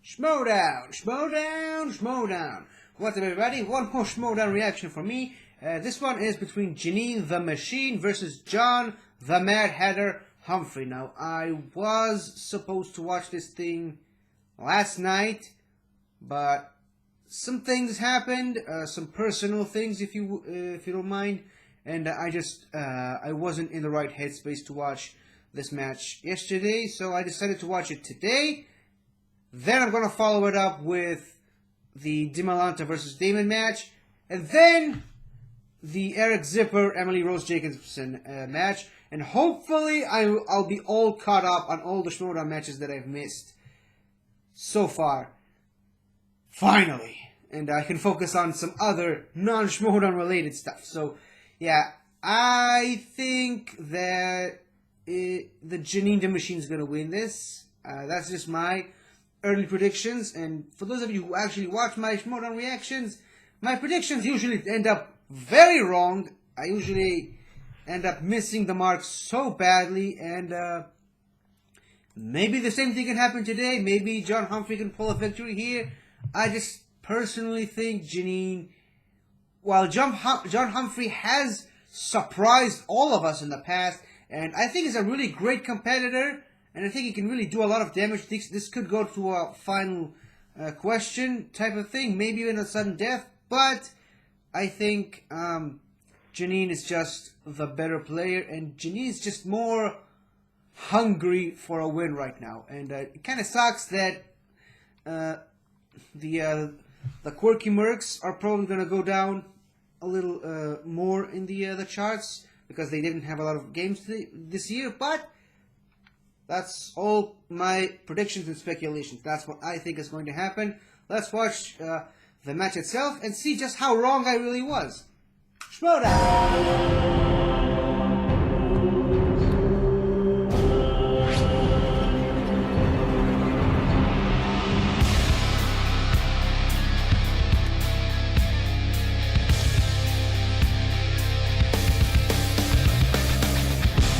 Schmoedown. What's up, everybody? One more Schmoedown reaction for me. This one is between Jeannine the Machine versus John the Mad Hatter Humphrey. Now, I was supposed to watch this thing last night, but some things happened, some personal things, if you don't mind, and I wasn't in the right headspace to watch this match yesterday, so I decided to watch it today. Then I'm gonna follow it up with the Dimalanta versus Damon match, and then the Eric Zipper Emily Rose Jacobson match, and hopefully I'll be all caught up on all the Schmoedown matches that I've missed so far. Finally. And I can focus on some other non-Schmoedown related stuff. So, yeah, I think that the Jeannine the Machine is going to win this. That's just my early predictions. And for those of you who actually watch my Schmoedown reactions, my predictions usually end up very wrong. I usually end up missing the mark so badly. And maybe the same thing can happen today. Maybe John Humphrey can pull a victory here. I just personally think Jeannine, while John Humphrey has surprised all of us in the past, and I think he's a really great competitor, and I think he can really do a lot of damage. This could go to a final question type of thing, maybe even a sudden death, but I think Jeannine is just the better player, and Jeannine is just more hungry for a win right now, and it kind of sucks that the quirky mercs are probably going to go down a little more in the charts because they didn't have a lot of games this year, but that's all my predictions and speculations. That's what I think is going to happen. Let's watch the match itself and see just how wrong I really was. Schmoedown!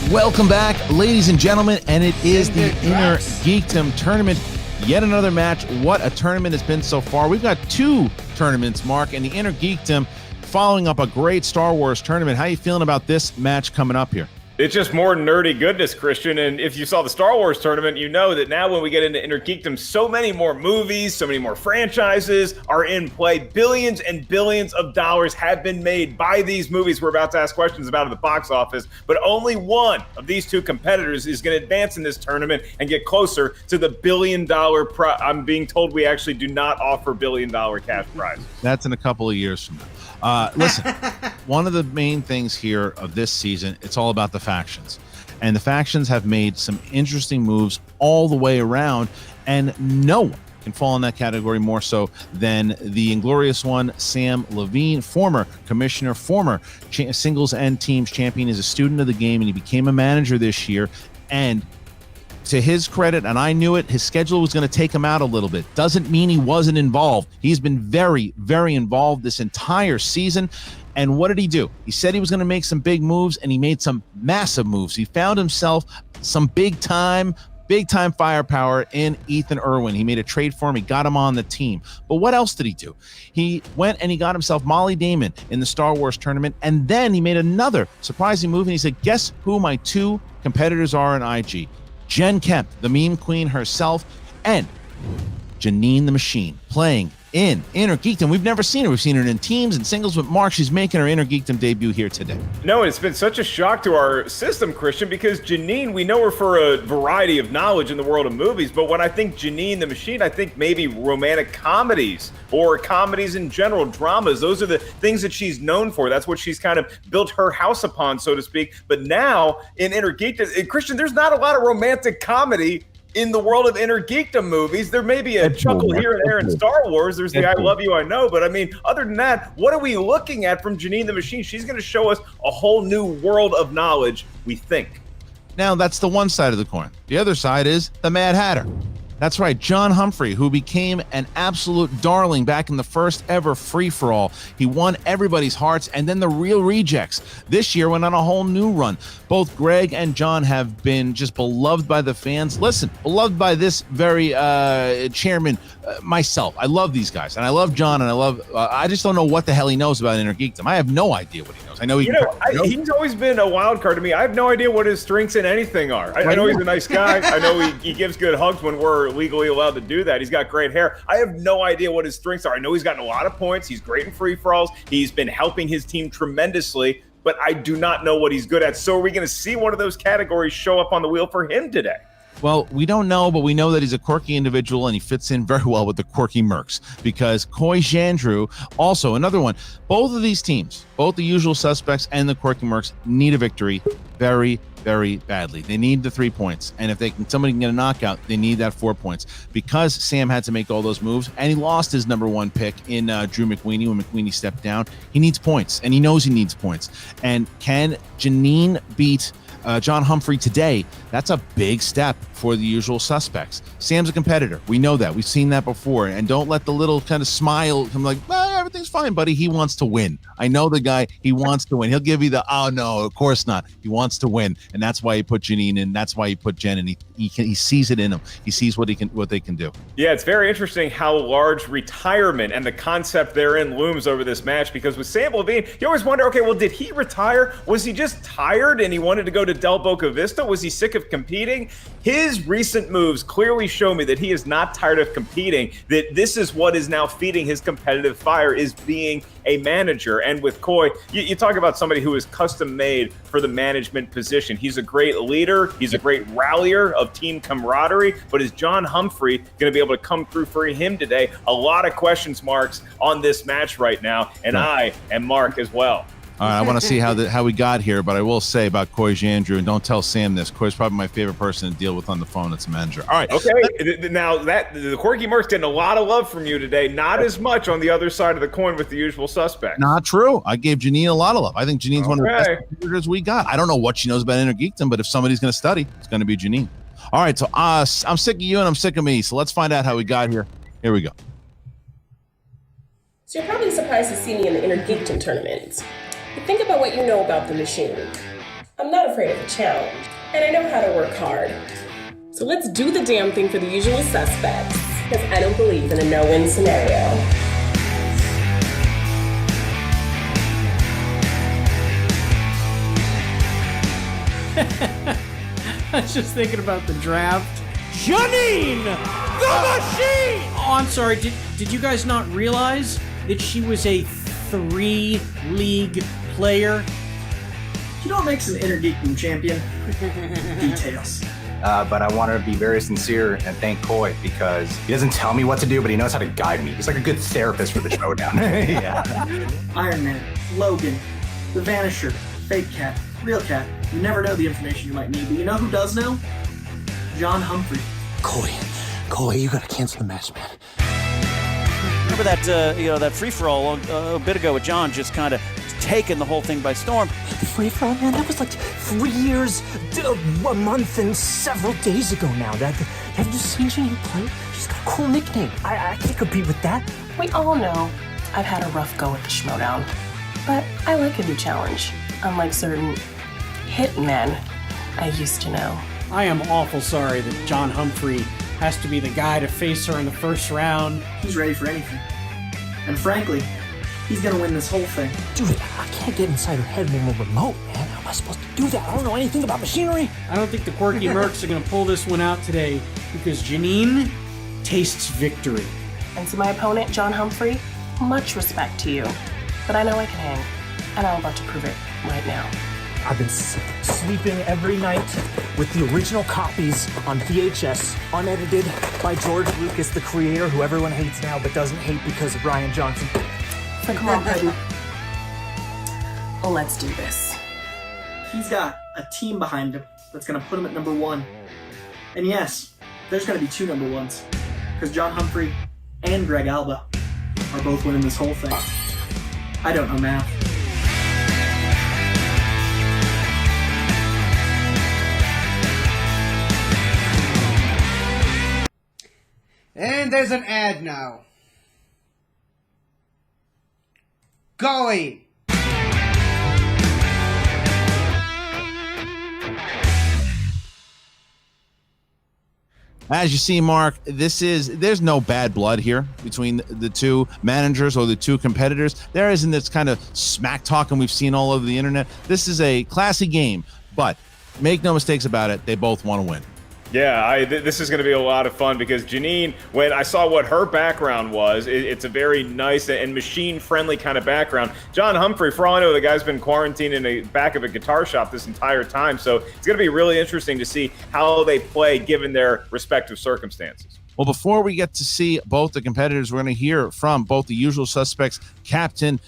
Welcome back, ladies and gentlemen, and it is the Innergeekdom tournament. Yet another match. What a tournament it's been so far. We've got two tournaments, Mark, and the Innergeekdom following up a great Star Wars tournament. How are you feeling about this match coming up here? It's just more nerdy goodness, Christian, and if you saw the Star Wars tournament, you know that now when we get into Innergeekdom, so many more movies, so many more franchises are in play. Billions and billions of dollars have been made by these movies we're about to ask questions about at the box office, but only one of these two competitors is going to advance in this tournament and get closer to the billion-dollar prize. I'm being told we actually do not offer billion-dollar cash prizes. That's in a couple of years from now. Listen, one of the main things here of this season, it's all about the factions. And the factions have made some interesting moves all the way around, and no one can fall in that category more so than the inglorious one, Sam Levine, former commissioner, former singles and teams champion. Is a student of the game, and he became a manager this year. And to his credit, and I knew it, his schedule was going to take him out a little bit. Doesn't mean he wasn't involved. He's been very, very involved this entire season. And what did he do? He said he was going to make some big moves, and he made some massive moves. He found himself some big time firepower in Ethan Irwin. He made a trade for him. He got him on the team. But what else did he do? He went and he got himself Molly Damon in the Star Wars tournament, and then he made another surprising move, and he said, guess who my two competitors are in IG? Jen Kemp, the meme queen herself, and Jeannine the Machine playing in Innergeekdom. We've never seen her. We've seen her in teams and singles, but Mark, she's making her Innergeekdom debut here today. No, it's been such a shock to our system, Christian, because Jeannine, we know her for a variety of knowledge in the world of movies, but when I think Jeannine the Machine, I think maybe romantic comedies or comedies in general, dramas. Those are the things that she's known for. That's what she's kind of built her house upon, so to speak. But now in Innergeekdom, Christian, there's not a lot of romantic comedy in the world of Innergeekdom movies. There may be a chuckle here and there in Star Wars. There's the I Love You, I Know. But I mean, other than that, what are we looking at from Jeannine the Machine? She's going to show us a whole new world of knowledge, we think. Now, that's the one side of the coin. The other side is the Mad Hatter. That's right, John Humphrey, who became an absolute darling back in the first ever free-for-all. He won everybody's hearts, and then the Real Rejects this year went on a whole new run. Both Greg and John have been just beloved by the fans. Listen, beloved by this very chairman, myself. I love these guys, and I love John, and I just don't know what the hell he knows about Innergeekdom. I have no idea what he knows. I know he's always been a wild card to me. I have no idea what his strengths in anything are. I know he's a nice guy. I know he gives good hugs when we're legally allowed to do that. He's got great hair. I have no idea what his strengths are. I know he's gotten a lot of points. He's great in free-for-alls. He's been helping his team tremendously, but I do not know what he's good at. So are we going to see one of those categories show up on the wheel for him today? Well, we don't know, but we know that he's a quirky individual, and he fits in very well with the quirky Mercs, because Coy Jandreau, also another one. Both of these teams, both the Usual Suspects and the quirky Mercs, need a victory very, very badly. They need the 3 points, and if somebody can get a knockout, they need that 4 points. Because Sam had to make all those moves, and he lost his number one pick in Drew McWeeny when McWeeny stepped down, he needs points, and he knows he needs points. And can Jeannine beat John Humphrey today? That's a big step for the Usual Suspects. Sam's a competitor. We know that. We've seen that before. And don't let the little kind of smile come like, everything's fine, buddy. He wants to win. I know the guy. He wants to win. He'll give you the, oh, no, of course not. He wants to win. And that's why he put Jeannine in. That's why he put Jen in. He sees it in him. He sees what they can do. Yeah, it's very interesting how large retirement and the concept therein looms over this match, because with Sam Levine, you always wonder, okay, well, did he retire? Was he just tired and he wanted to go to Del Boca Vista? Was he sick of competing? His recent moves clearly show me that he is not tired of competing, that this is what is now feeding his competitive fire, is being a manager. And with Coy, you talk about somebody who is custom made for the management position. He's a great leader. He's a great rallier of team camaraderie. But is John Humphrey going to be able to come through for him today? A lot of questions marks on this match right now, and I am Mark as well. All right, I want to see how we got here, but I will say about Coy Jandreau, and don't tell Sam this, Coy's probably my favorite person to deal with on the phone. It's a manager. All right. Okay, now that the Quirky Merc's getting a lot of love from you today, not as much on the other side of the coin with the Usual Suspect. Not true. I gave Jeannine a lot of love. I think Jeannine's one of the best competitors we got. I don't know what she knows about Innergeekdom, but if somebody's going to study, it's going to be Jeannine. All right, so I'm sick of you and I'm sick of me, so let's find out how we got here. Here we go. So you're probably surprised to see me in the Innergeekdom tournament. But think about what you know about the machine. I'm not afraid of a challenge, and I know how to work hard. So let's do the damn thing for the Usual Suspects, because I don't believe in a no-win scenario. I was just thinking about the draft. Jeannine, the machine! Oh, I'm sorry, did you guys not realize that she was a 3-league player? You know what makes an Innergeekdom champion? Details. But I want to be very sincere and thank Coy, because he doesn't tell me what to do, but he knows how to guide me. He's like a good therapist for the Schmoedown. Yeah. Iron Man, Logan, The Vanisher, Fake Cat, Real Cat. You never know the information you might need, but you know who does know? John Humphrey. Coy, you gotta cancel the match, man. Remember that that free-for-all a bit ago with John just kind of taking the whole thing by storm. The free-for-all, man, that was like 3 years, a month, and several days ago now. Have you seen Jeannine play? She's got a cool nickname. I can't compete with that. We all know I've had a rough go at the Schmoedown, but I like a new challenge, unlike certain hitmen I used to know. I am awful sorry that John Humphrey has to be the guy to face her in the first round. He's ready for anything. And frankly, he's gonna win this whole thing. Dude, I can't get inside her head when we're remote, man. How am I supposed to do that? I don't know anything about machinery. I don't think the quirky Mercs are going to pull this one out today, because Jeannine tastes victory. And to my opponent, John Humphrey, much respect to you, but I know I can hang, and I'm about to prove it right now. I've been sleeping every night with the original copies on VHS, unedited by George Lucas, the creator, who everyone hates now but doesn't hate because of Rian Johnson. So come on, Puddin'. Let's do this. He's got a team behind him that's gonna put him at number 1. And yes, there's gonna be 2 number 1s, because John Humphrey and Greg Alba are both winning this whole thing. I don't know math. And there's an ad now. Going. As you see, Mark, there's no bad blood here between the two managers or the two competitors. There isn't this kind of smack talking we've seen all over the internet. This is a classy game, but make no mistakes about it, they both want to win. Yeah, this is going to be a lot of fun because Jeannine, when I saw what her background was, it's a very nice and machine-friendly kind of background. John Humphrey, for all I know, the guy's been quarantined in the back of a guitar shop this entire time, so it's going to be really interesting to see how they play given their respective circumstances. Well, before we get to see both the competitors, we're going to hear from both the usual suspects, Captain,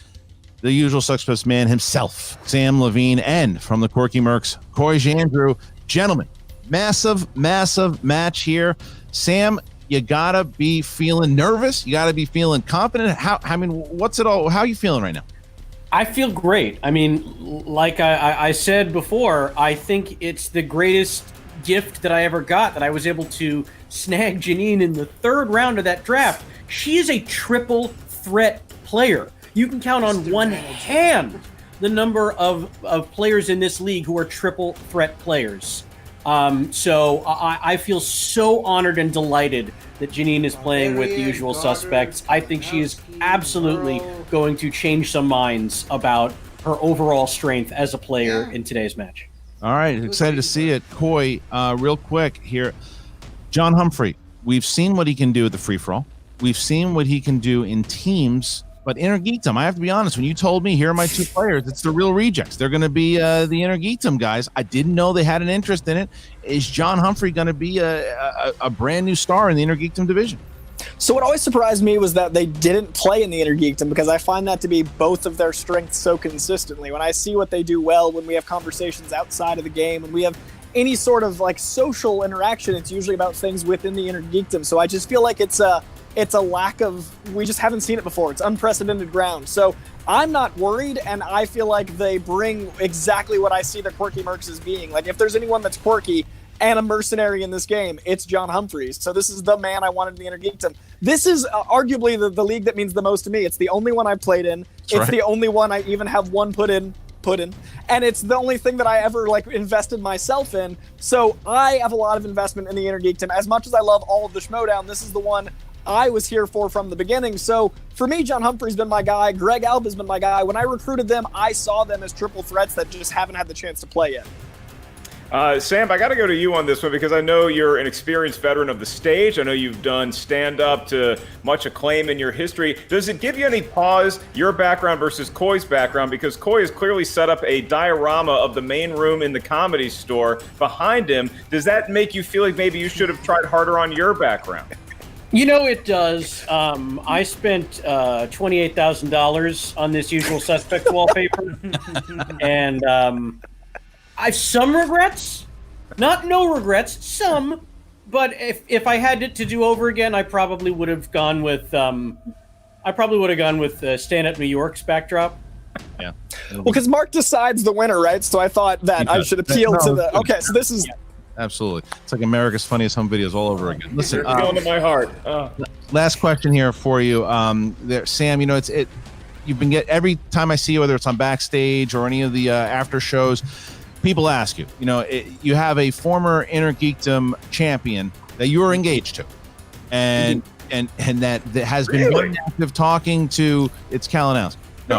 the usual suspects man himself, Sam Levine, and from the Quirky Mercs, Coy Andrew. Gentlemen, massive match here. Sam, you gotta be feeling nervous. You gotta be feeling confident. What's it all? How are you feeling right now? I feel great. I mean, like I said before, I think it's the greatest gift that I ever got, that I was able to snag Jeannine in the third round of that draft. She is a triple threat player. You can count on one hand the number of players in this league who are triple threat players. So I feel so honored and delighted that Jeannine is playing with the usual suspects. I think she is absolutely going to change some minds about her overall strength as a player in today's match. All right, excited to see it. Coy, real quick here. John Humphrey, we've seen what he can do at the free-for-all. We've seen what he can do in teams. But Innergeekdom, I have to be honest, when you told me here are my two players, it's the real rejects. They're going to be the Innergeekdom guys. I didn't know they had an interest in it. Is John Humphrey going to be a brand new star in the Innergeekdom division? So what always surprised me was that they didn't play in the Innergeekdom, because I find that to be both of their strengths so consistently. When I see what they do well, when we have conversations outside of the game, when we have any sort of like social interaction, it's usually about things within the Innergeekdom. So I just feel like it's a lack of, we just haven't seen it before. It's unprecedented ground. So I'm not worried, and I feel like they bring exactly what I see the Quirky Mercs as being. Like, if there's anyone that's quirky and a mercenary in this game, it's John Humphreys. So this is the man I wanted in the Innergeekdom. This is arguably the league that means the most to me. It's the only one I've played in. It's the only one I even have one put in, and it's the only thing that I ever invested myself in. So I have a lot of investment in the Innergeekdom. As much as I love all of the Schmoedown, this is the one I was here for from the beginning. So for me, John Humphrey's been my guy. Greg Alba's been my guy. When I recruited them, I saw them as triple threats that just haven't had the chance to play yet. Sam, I got to go to you on this one because I know you're an experienced veteran of the stage. I know you've done stand-up to much acclaim in your history. Does it give you any pause, your background versus Coy's background? Because Coy has clearly set up a diorama of the main room in the Comedy Store behind him. Does that make you feel like maybe you should have tried harder on your background? You know, it does. I spent $28,000 on this usual suspect wallpaper, and I've some regrets, not no regrets, some. But if I had it to do over again, I probably would have gone with Stand Up New York's backdrop. Yeah. Well, because Mark decides the winner, right? So I thought that I should appeal to the. Okay, so this is. Yeah. Absolutely. It's like America's Funniest Home Videos all over again. Listen, you're going to my heart. Last question here for you. Sam, you've been every time I see you, whether it's on Backstage or any of the after shows, people ask you, you have a former Innergeekdom champion that you're engaged to. And that has been very active talking to, it's Kalinowski. No,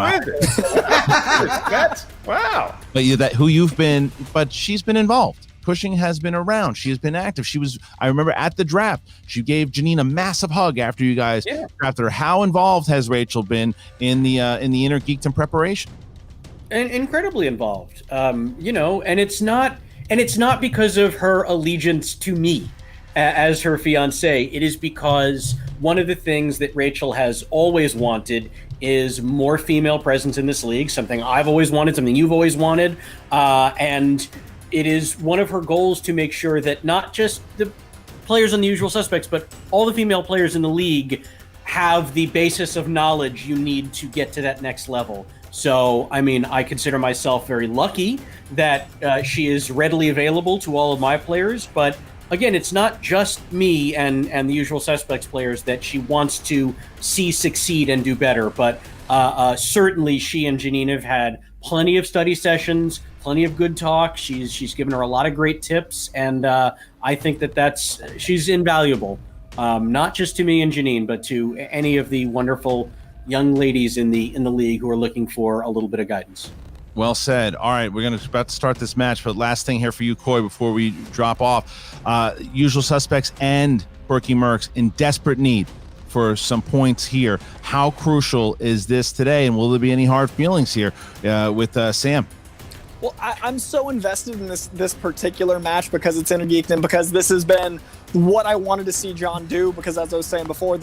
wow. But she's been involved. Cushing has been around. She has been active. I remember at the draft, she gave Jeannine a massive hug after you guys drafted her. How involved has Rachel been in the Innergeekdom preparation? And incredibly involved. And it's not because of her allegiance to me as her fiance. It is because one of the things that Rachel has always wanted is more female presence in this league, something I've always wanted, something you've always wanted, and it is one of her goals to make sure that not just the players on the usual suspects, but all the female players in the league have the basis of knowledge you need to get to that next level. So, I mean, I consider myself very lucky that she is readily available to all of my players, but again, it's not just me and the usual suspects players that she wants to see succeed and do better, but certainly she and Jeannine have had plenty of study sessions, plenty of good talk. She's given her a lot of great tips, and I think she's invaluable, not just to me and Jeannine, but to any of the wonderful young ladies in the league who are looking for a little bit of guidance. Well said. All right, we're about to start this match, but last thing here for you, Coy, before we drop off. Usual Suspects and Quirky Mercs in desperate need for some points here. How crucial is this today, and will there be any hard feelings here with Sam? Well, I'm so invested in this particular match because it's Innergeekdom, because this has been what I wanted to see John do, because as I was saying before,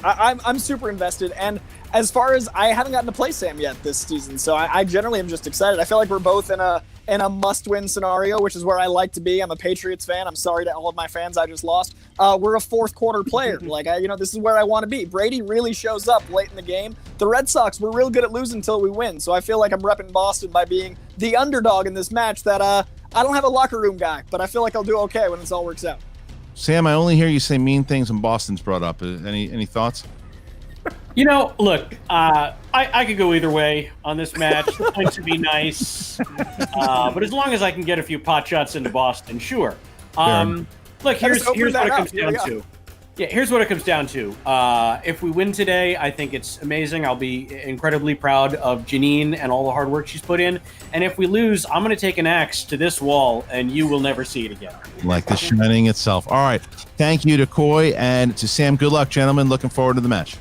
I'm super invested. And as far as I haven't gotten to play Sam yet this season, so I generally am just excited. I feel like we're both in a must-win scenario, which is where I like to be. I'm a Patriots fan. I'm sorry to all of my fans I just lost. We're a fourth quarter player. This is where I want to be. Brady really shows up late in the game. The Red Sox were real good at losing until we win, so I feel like I'm repping Boston by being the underdog in this match. That I don't have a locker room guy, but I feel like I'll do okay when this all works out. Sam, I only hear you say mean things when Boston's brought up. Any thoughts? Look, I could go either way on this match. The points would be nice, but as long as I can get a few pot shots into Boston, sure. Look, here's what it comes down to. Yeah, here's what it comes down to. If we win today, I think it's amazing. I'll be incredibly proud of Jeannine and all the hard work she's put in. And if we lose, I'm going to take an axe to this wall, and you will never see it again. Like the shining itself. All right. Thank you to Coy and to Sam. Good luck, gentlemen. Looking forward to the match.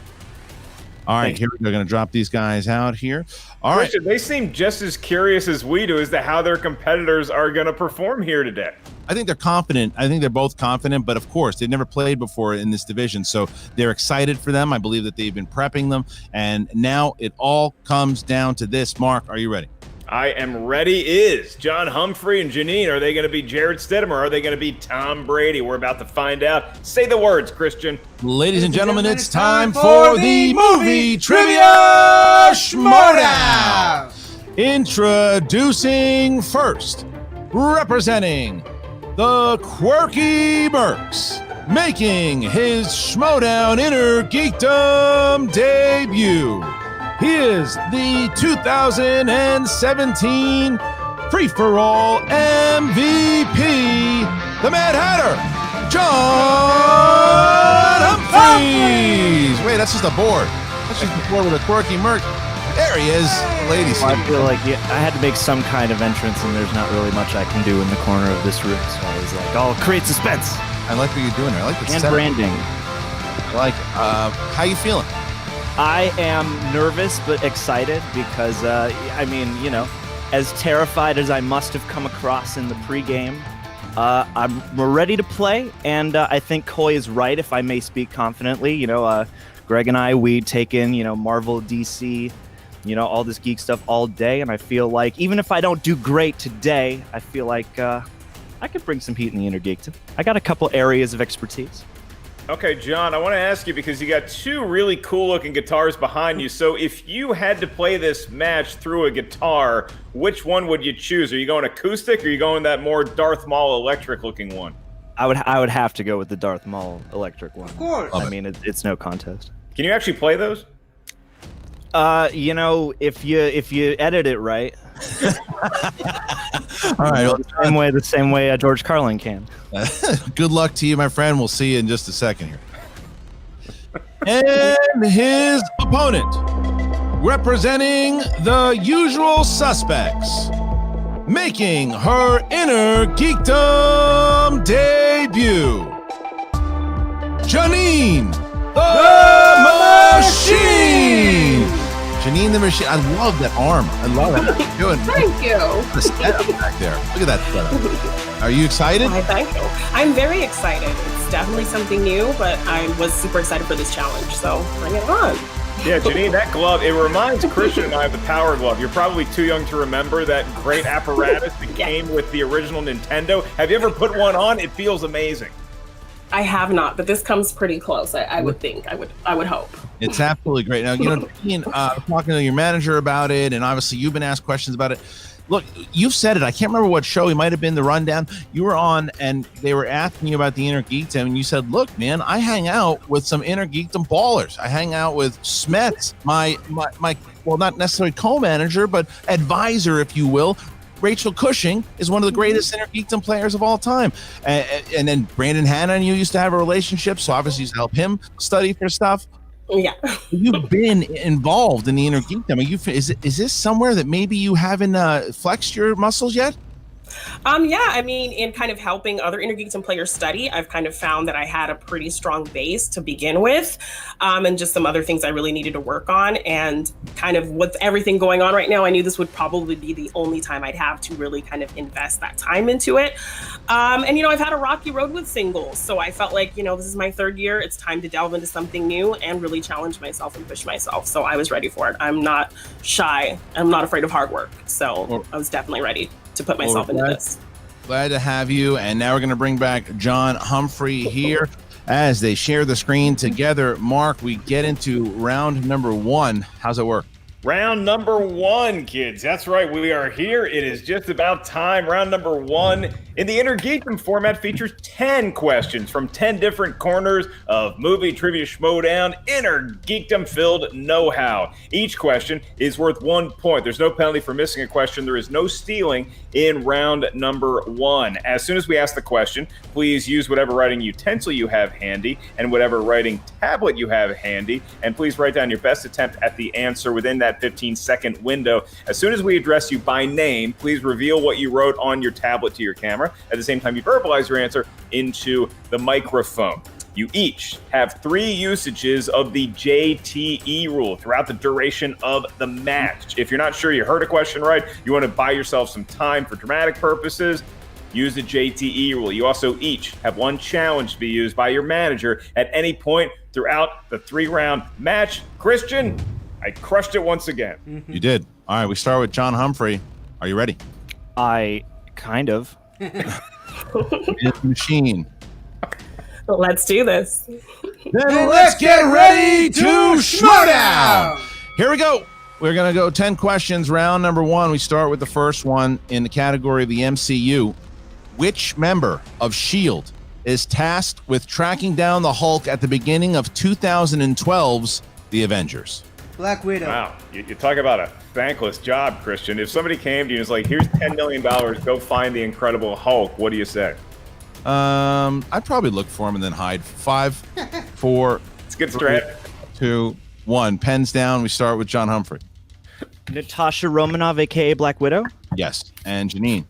All right, here we're going to drop these guys out here. All right. Christian, they seem just as curious as we do as to how their competitors are going to perform here today. I think they're confident. I think they're both confident, but of course, they've never played before in this division, so they're excited for them. I believe that they've been prepping them, and now it all comes down to this. Mark, are you ready? I am ready. Is John Humphrey and Jeannine, are they going to be Jared Stidham, or are they going to be Tom Brady? We're about to find out. Say the words, Christian. Ladies and gentlemen, it's time for the movie trivia Schmoedown. Introducing first, representing the Quirky Mercs, making his Schmoedown Innergeekdom debut. He is the 2017 Free-For-All MVP, the Mad Hatter, John Humphreys. Wait, that's just a board. That's just a board with a Quirky Merc. There he is, ladies. Well, I feel like I had to make some kind of entrance, and there's not really much I can do in the corner of this room. So I was like, I'll create suspense. I like what you're doing there. I like the and branding. I like it. How you feeling? I am nervous but excited because, as terrified as I must have come across in the pregame, I'm ready to play, and I think Coy is right, if I may speak confidently. Greg and I, we take in, Marvel, DC, all this geek stuff all day, and I feel like even if I don't do great today, I feel like I could bring some heat in the Innergeekdom. I got a couple areas of expertise. Okay, John, I want to ask you, because you got two really cool-looking guitars behind you, so if you had to play this match through a guitar, which one would you choose? Are you going acoustic, or are you going that more Darth Maul electric-looking one? I would have to go with the Darth Maul electric one. Of course. I mean, it's no contest. Can you actually play those? If you edit it right. All right. The same way George Carlin can. Good luck to you, my friend. We'll see you in just a second here. And his opponent, representing the Usual Suspects, making her Innergeekdom debut, Jeannine the Machine. Jeannine the Machine. I love that arm. I love it. What are you doing? Thank you. The setup back there. Look at that setup. Are you excited? Why, thank you. I'm very excited. It's definitely something new, but I was super excited for this challenge, so bring it on. Yeah, Jeannine, that glove, it reminds Christian and I of the Power Glove. You're probably too young to remember that great apparatus that came with the original Nintendo. Have you ever put one on? It feels amazing. I have not, but this comes pretty close. I would think. I would hope. It's absolutely great. Now, Jeannine, talking to your manager about it, and obviously you've been asked questions about it. Look, you've said it. I can't remember what show. It might have been the Rundown. You were on, and they were asking you about the Innergeekdom, and you said, "Look, man, I hang out with some Innergeekdom ballers. I hang out with Smets, my well, not necessarily co-manager, but advisor, if you will. Rachel Cushing is one of the greatest Innergeekdom players of all time, and then Brandon Hanna and you used to have a relationship, so obviously you help him study for stuff." Yeah. You've been involved in the Innergeekdom. Is this somewhere that maybe you haven't flexed your muscles yet? Yeah, I mean, in kind of helping other Innergeekdom players study, I've kind of found that I had a pretty strong base to begin with, and just some other things I really needed to work on. And kind of with everything going on right now, I knew this would probably be the only time I'd have to really kind of invest that time into it. And, I've had a rocky road with singles, so I felt like, this is my third year. It's time to delve into something new and really challenge myself and push myself. So I was ready for it. I'm not shy. I'm not afraid of hard work. So I was definitely ready to put myself into this. Glad to have you. And now we're going to bring back John Humphrey here as they share the screen together. Mark, we get into round number 1. How's it work? Round number 1, kids. That's right. We are here. It is just about time. Round number 1 in the Innergeekdom format features 10 questions from 10 different corners of movie trivia Schmoedown, Innergeekdom filled know-how. Each question is worth 1 point. There's no penalty for missing a question. There is no stealing in round number 1. As soon as we ask the question, please use whatever writing utensil you have handy and whatever writing tablet you have handy, and please write down your best attempt at the answer within that 15-second window. As soon as we address you by name, please reveal what you wrote on your tablet to your camera. At the same time, you verbalize your answer into the microphone. You each have 3 usages of the JTE rule throughout the duration of the match. If you're not sure you heard a question right, you want to buy yourself some time for dramatic purposes, use the JTE rule. You also each have 1 challenge to be used by your manager at any point throughout the 3-round match. Christian, I crushed it once again. You did. All right, we start with John Humphrey. Are you ready? I kind of. Machine. Let's do this. Then let's get ready to Schmoedown! Here we go. We're going to go 10 questions. Round number 1. We start with the first one in the category of the MCU. Which member of S.H.I.E.L.D. is tasked with tracking down the Hulk at the beginning of 2012's The Avengers? Black Widow. Wow, you talk about a thankless job, Christian. If somebody came to you and was like, here's $10 million, go find the Incredible Hulk, what do you say? I'd probably look for him and then hide. 5, 4, it's a good strat. 2, 1. Pens down. We start with John Humphrey. Natasha Romanoff, aka Black Widow? Yes. And Jeannine.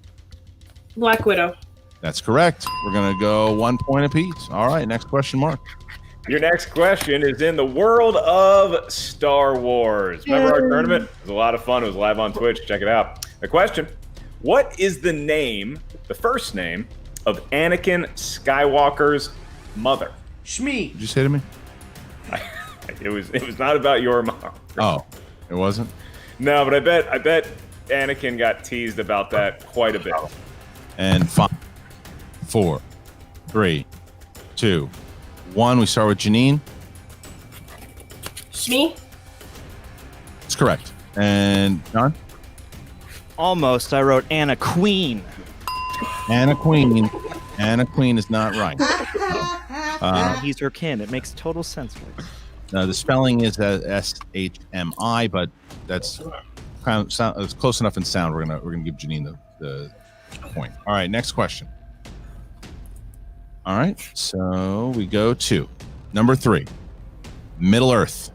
Black Widow. That's correct. We're going to go 1 point apiece. All right, next question, Mark. Your next question is in the world of Star Wars. Remember our tournament? It was a lot of fun. It was live on Twitch. Check it out. The question, what is the name, the first name, of Anakin Skywalker's mother? Shmi. Did you say to me? It was not about your mom. Oh, it wasn't? No, but I bet Anakin got teased about that quite a bit. And 5, 4, 3, 2, 1. We start with Jeannine. Shmi. That's correct. And John? Almost. I wrote Anna Queen. Anna Queen. Anna Queen is not right. He's her kin. It makes total sense. The spelling is S-H-M-I, but that's kind of sound, it's close enough in sound. We're gonna give Jeannine the point. All right, next question. All right, so we go to number 3, Middle Earth.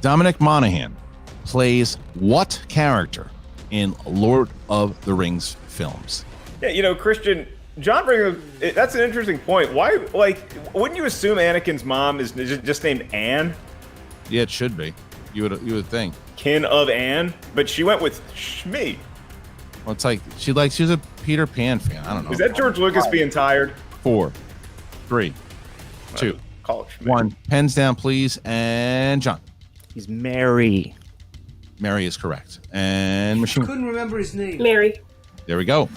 Dominic Monaghan plays what character in Lord of the Rings films? Yeah, Christian, John Brigham, that's an interesting point. Why, wouldn't you assume Anakin's mom is just named Anne? Yeah, it should be. You would think. Kin of Anne, but she went with Shmi. Well, it's like she was a Peter Pan fan. I don't know. Is that George Lucas being tired? 4, 3, 2, 1. Pens down, please. And John. He's Mary. Mary is correct. And Machine. Couldn't remember his name. Mary. There we go.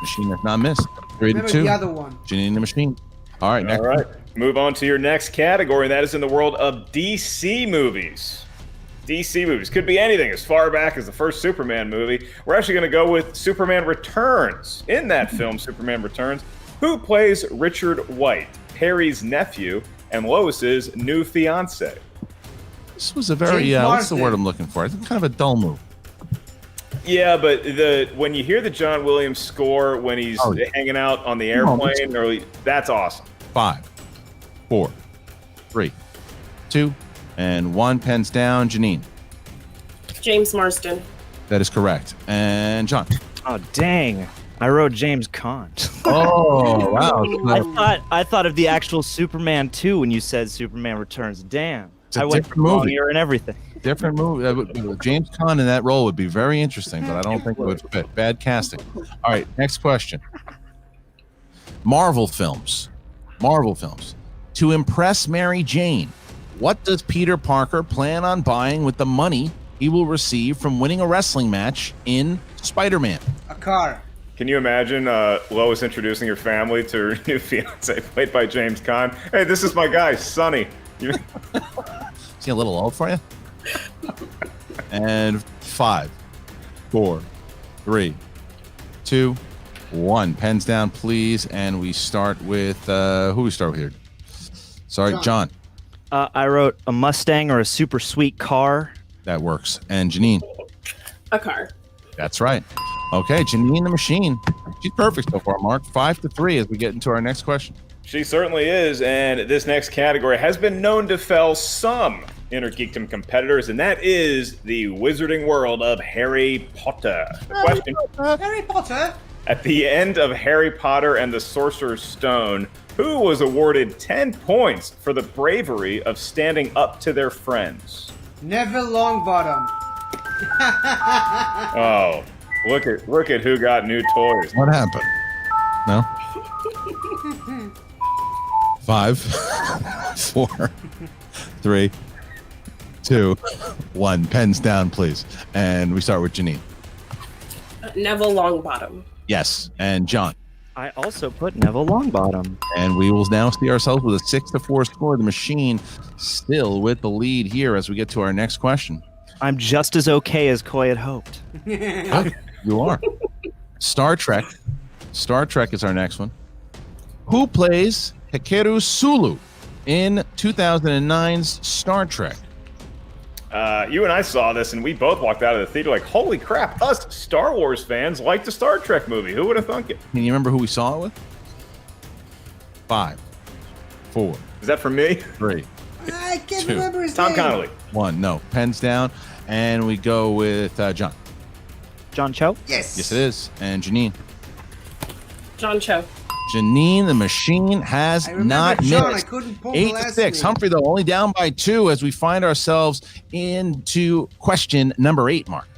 Machine has not missed. 3 to 2. The other one. Jeannine the Machine. All right, next. All right. Move on to your next category, and that is in the world of DC movies. DC movies. Could be anything as far back as the first Superman movie. We're actually going to go with Superman Returns. In that film, Superman Returns, who plays Richard White, Perry's nephew, and Lois's new fiance? This was a very, what's the word I'm looking for? I think kind of a dull move. Yeah, but when you hear the John Williams score when he's hanging out on the airplane, that's awesome. 5, 4, 3, 2, and 1. Pens down. Jeannine. James Marsden. That is correct. And John. Oh, dang. I wrote James Caan. Oh, wow. I thought of the actual Superman 2 when you said Superman Returns. Damn. I went for movie. wrong year and everything. Different movie. James Caan in that role would be very interesting, but I don't think it would fit. Bad casting. All right, next question. Marvel films. To impress Mary Jane, what does Peter Parker plan on buying with the money he will receive from winning a wrestling match in Spider-Man? A car. Can you imagine Lois introducing her family to her new fiance, played by James Caan? Hey, this is my guy, Sonny. Is he a little old for you? And 5, 4, 3, 2, 1. Pens down, please. And we start with who we start with here? Sorry, John. I wrote a Mustang or a super sweet car. That works. And Jeannine. A car. That's right. Okay, Jeannine the Machine. She's perfect so far, Mark. 5-3 as we get into our next question. She certainly is, and this next category has been known to fell some Innergeekdom competitors, and that is the wizarding world of Harry Potter. The question: Harry Potter? At the end of Harry Potter and the Sorcerer's Stone, who was awarded 10 points for the bravery of standing up to their friends? Neville Longbottom. Oh, look at who got new toys. What happened? No? 5, 4, 3, 2, 1. Pens down, please. And we start with Jeannine. Neville Longbottom. Yes. And John. I also put Neville Longbottom. And we will now see ourselves with a 6-4 score. The Machine still with the lead here as we get to our next question. I'm just as okay as Coy had hoped. You are. Star Trek. Star Trek is our next one. Who plays Hikaru Sulu in 2009's Star Trek? You and I saw this, and we both walked out of the theater like, holy crap, us Star Wars fans like the Star Trek movie. Who would have thunk it? Can you remember who we saw it with? 5, 4. Is that for me? 3. I can't 2. remember his Tom name. Connolly. 1. No. Pens down. And we go with John. John Cho? Yes. Yes, it is. And Jeannine. John Cho. Jeannine, the Machine, has I remember not John, missed. I couldn't pull the last 8-6. name. Humphrey, though, only down by 2 as we find ourselves into question number 8, Mark.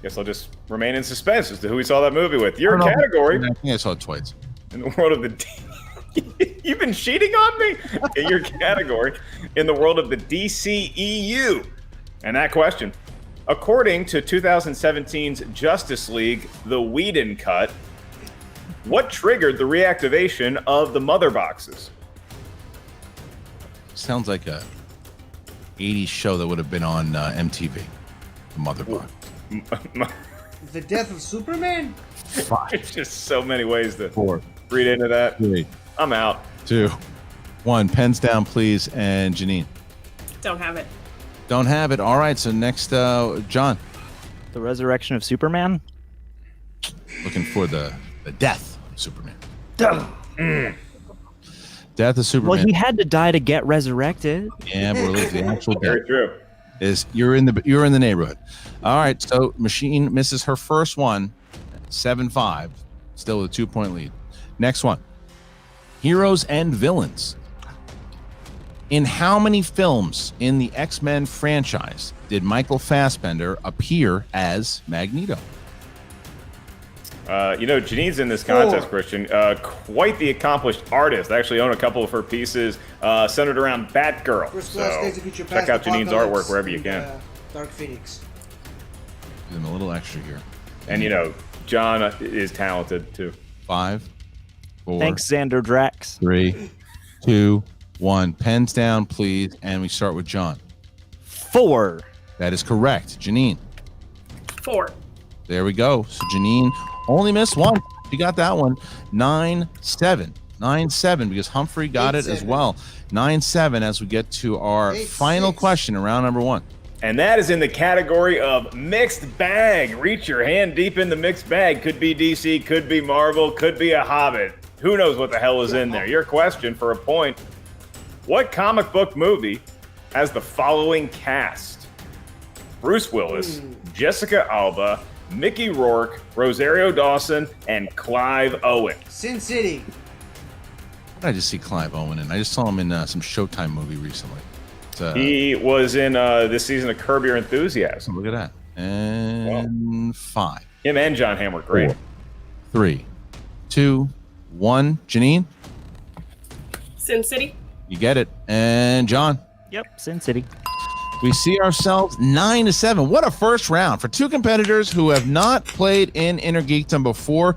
Guess I'll just remain in suspense as to who we saw that movie with. Your category I think I saw it twice. in the world of the... You've been cheating on me? In your category in the world of the DCEU. And that question, according to 2017's Justice League, the Whedon Cut, what triggered the reactivation of the mother boxes? Sounds like a 80s show that would have been on MTV. The Mother Box. The death of Superman? There's just so many ways to 4, read into that. 3, I'm out. 2, 1. Pens down, please. And Jeannine. Don't have it. Don't have it. All right. So next, John. The Resurrection of Superman? Looking for the death of Superman. Death of Superman. Well, he had to die to get resurrected. Yeah, but the actual death Very true. is you're in the neighborhood. All right. So Machine misses her first one, 7-5, still with a 2-point lead. Next one. Heroes and villains. In how many films in the X-Men franchise did Michael Fassbender appear as Magneto? Jeannine's in this contest, Christian. Quite the accomplished artist. I actually own a couple of her pieces centered around Batgirl. First class, So Days of Future check Past, out Jeannine's Apocalypse, artwork wherever you and, can. Dark Phoenix. Give him a little extra here. And, John is talented, too. 5, 4, Thanks, Xander Drax. 3, 2, 1. Pens down, please. And we start with John. 4. That is correct. Jeannine. 4. There we go. So Jeannine only missed one. She got that one. 9-7. 9-7 because Humphrey got it as well. 9-7 as we get to our final question in round number 1. And that is in the category of mixed bag. Reach your hand deep in the mixed bag. Could be DC, could be Marvel, could be a Hobbit. Who knows what the hell is in there? Your question for a point. What comic book movie has the following cast? Bruce Willis, Jessica Alba, Mickey Rourke, Rosario Dawson, and Clive Owen. Sin City. What did I just see Clive Owen in? I just saw him in some Showtime movie recently. He was in this season of Curb Your Enthusiasm. Look at that. And 5. Him and John Hamm were great. 4, 3, 2, 1. Jeannine? Sin City. You get it. And John? Yep, Sin City. We see ourselves 9-7. What a first round for two competitors who have not played in Innergeekdom before.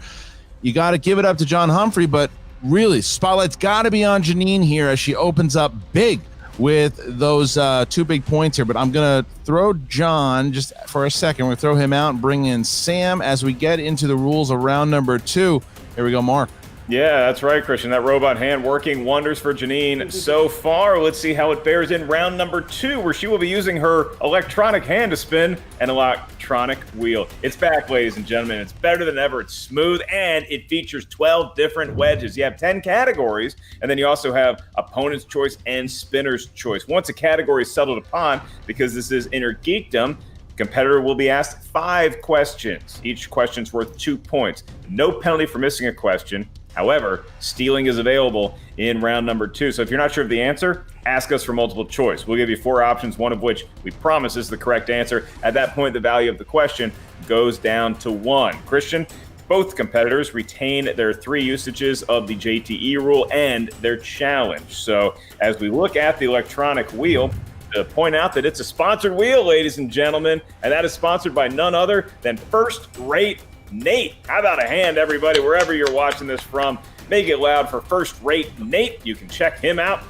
You got to give it up to John Humphrey, but really, spotlight's got to be on Jeannine here as she opens up big with those 2 big points here. But I'm going to throw John just for a second. We're going to throw him out and bring in Sam as we get into the rules of round number 2. Here we go, Mark. Yeah, that's right, Christian. That robot hand working wonders for Jeannine so far. Let's see how it bears in round number 2, where she will be using her electronic hand to spin an electronic wheel. It's back, ladies and gentlemen. It's better than ever. It's smooth, and it features 12 different wedges. You have 10 categories, and then you also have opponent's choice and spinner's choice. Once a category is settled upon, because this is Innergeekdom, competitor will be asked 5 questions. Each question's worth 2 points. No penalty for missing a question. However, stealing is available in round number 2. So if you're not sure of the answer, ask us for multiple choice. We'll give you 4 options, one of which we promise is the correct answer. At that point, the value of the question goes down to 1. Christian, both competitors retain their 3 usages of the JTE rule and their challenge. So as we look at the electronic wheel, to point out that it's a sponsored wheel, ladies and gentlemen, and that is sponsored by none other than First Rate Nate. How about a hand, everybody, wherever you're watching this from? Make it loud for First Rate Nate. You can check him out.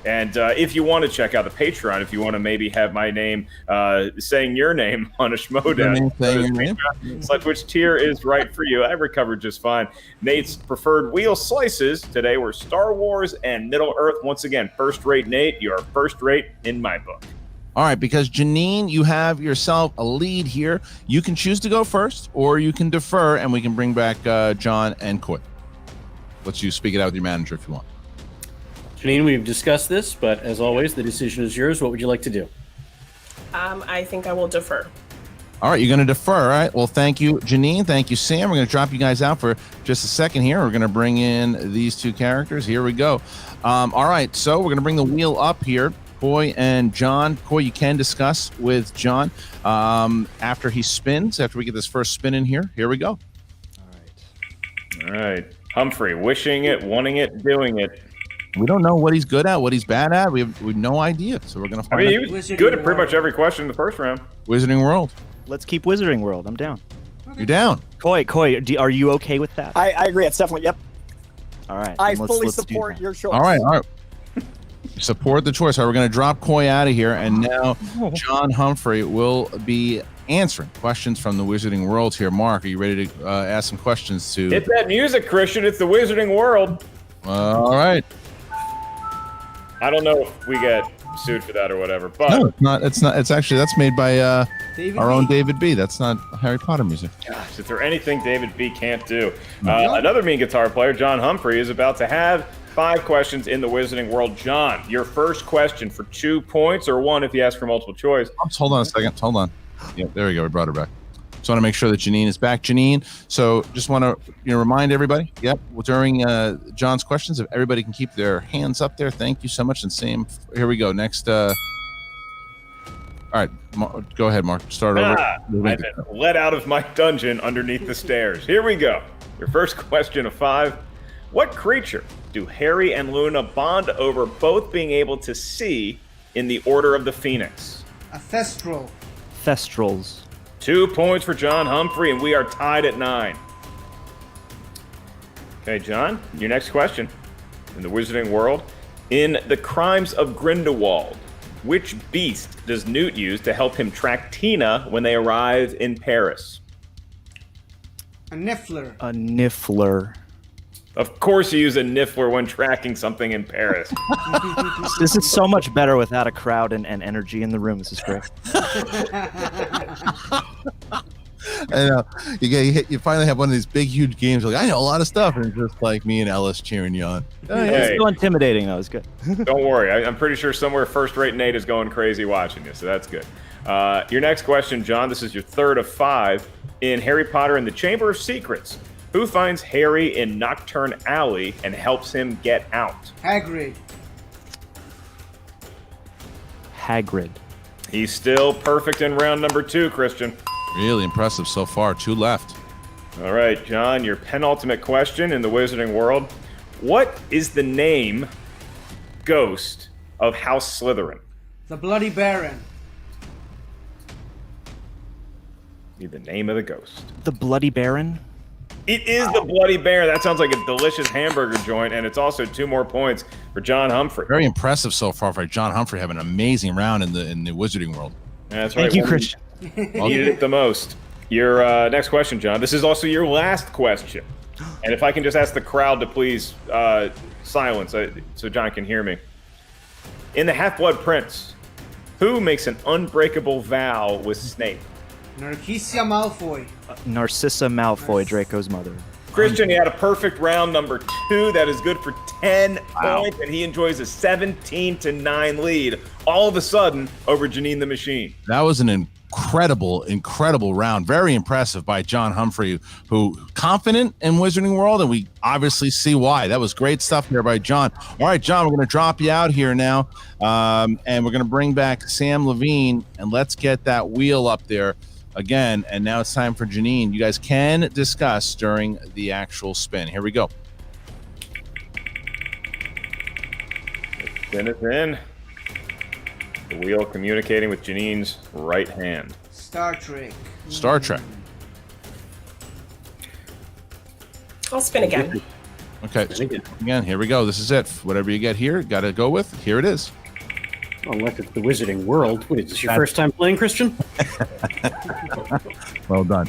And if you want to check out the Patreon, if you want to maybe have my name saying your name on a Schmoedown, select which tier is right for you. I recovered just fine. Nate's preferred wheel slices today were Star Wars and Middle Earth. Once again, First Rate Nate, you are first rate in my book. All right, because Jeannine, you have yourself a lead here. You can choose to go first, or you can defer, and we can bring back John and Coy. Let you speak it out with your manager if you want. Jeannine, we've discussed this, but as always, the decision is yours. What would you like to do? I think I will defer. All right, you're going to defer. All right. Well, thank you, Jeannine. Thank you, Sam. We're going to drop you guys out for just a second here. We're going to bring in these 2 characters. Here we go. All right, so we're going to bring the wheel up here. Coy and John. Coy, you can discuss with John after he spins, after we get this first spin in here. Here we go. All right. Humphrey, wishing it, wanting it, doing it. We don't know what he's good at, what he's bad at. We have no idea. So we're going to find out. He was good at pretty much every question in the first round. Wizarding World. Let's keep Wizarding World. I'm down. You're down. Coy, are you okay with that? I agree. It's definitely, yep. All right. I fully support your choice. All right. Support the choice. All right, we're going to drop Coy out of here, and now John Humphrey will be answering questions from the Wizarding World here. Mark, are you ready to ask some questions to... Hit that music, Christian. It's the Wizarding World. All right. I don't know if we get sued for that or whatever, but... No, it's not. It's not. It's actually, that's made by our own David B. That's not Harry Potter music. Gosh, is there anything David B. can't do? Another mean guitar player, John Humphrey, is about to have 5 questions in the Wizarding World. John, your first question for 2 points, or 1 if you ask for multiple choice. Hold on a second. Hold on. Yeah, there we go. We brought her back. Just want to make sure that Jeannine is back. Jeannine, so just want to remind everybody, during John's questions, if everybody can keep their hands up there. Thank you so much. And same, here we go. Next. All right, go ahead, Mark. Start over. I've been let out of my dungeon underneath the stairs. Here we go. Your first question of 5. What creature do Harry and Luna bond over both being able to see in the Order of the Phoenix? A Thestral. Thestrals. 2 points for John Humphrey, and we are tied at 9. Okay, John, your next question. In the Wizarding World, in The Crimes of Grindelwald, Which beast does Newt use to help him track Tina when they arrive in Paris? A niffler. A niffler. Of course you use a niffler when tracking something in Paris. This is so much better without a crowd and energy in the room. This is great. And you finally have one of these big, huge games. Like, I know a lot of stuff, and it's just like me and Ellis cheering you on. It's so intimidating, though. It's good. Don't worry. I'm pretty sure somewhere First Rate Nate is going crazy watching you, so that's good. Your next question, John. This is your third of 5. In Harry Potter and the Chamber of Secrets, who finds Harry in Nocturne Alley and helps him get out? Hagrid. Hagrid. He's still perfect in round number 2, Christian. Really impressive so far. 2 left. All right, John, your penultimate question in the Wizarding world. What is the name, ghost, of House Slytherin? The Bloody Baron. Need the name of the ghost. The Bloody Baron? It is the Bloody Baron. That sounds like a delicious hamburger joint, and it's also 2 more points for John Humphrey. Very impressive so far for John Humphrey having an amazing round in the Wizarding world. That's right. Thank you, Christian. Needed it the most. Your next question, John. This is also your last question. And if I can just ask the crowd to please silence so John can hear me. In the Half-Blood Prince, who makes an unbreakable vow with Snape? Narcissa Malfoy. Narcissa Malfoy, Draco's mother. Christian, he had a perfect round number 2. That is good for 10 points, and he enjoys a 17-9 lead all of a sudden over Jeannine the Machine. That was an incredible round. Very impressive by John Humphrey, who confident in Wizarding World, and we obviously see why. That was great stuff there by John. All right, John, we're going to drop you out here now, and we're going to bring back Sam Levine, and let's get that wheel up there again. And now it's time for Jeannine. You guys can discuss during the actual spin. Here we go. Spin is in. The wheel communicating with Jeannine's right hand. Star Trek. Star Trek. I'll spin again. Okay. Again, here we go. This is it. Whatever you get here, got to go with. Here it is. Unless it's the Wizarding World. What is this, your first time playing, Christian? Well done.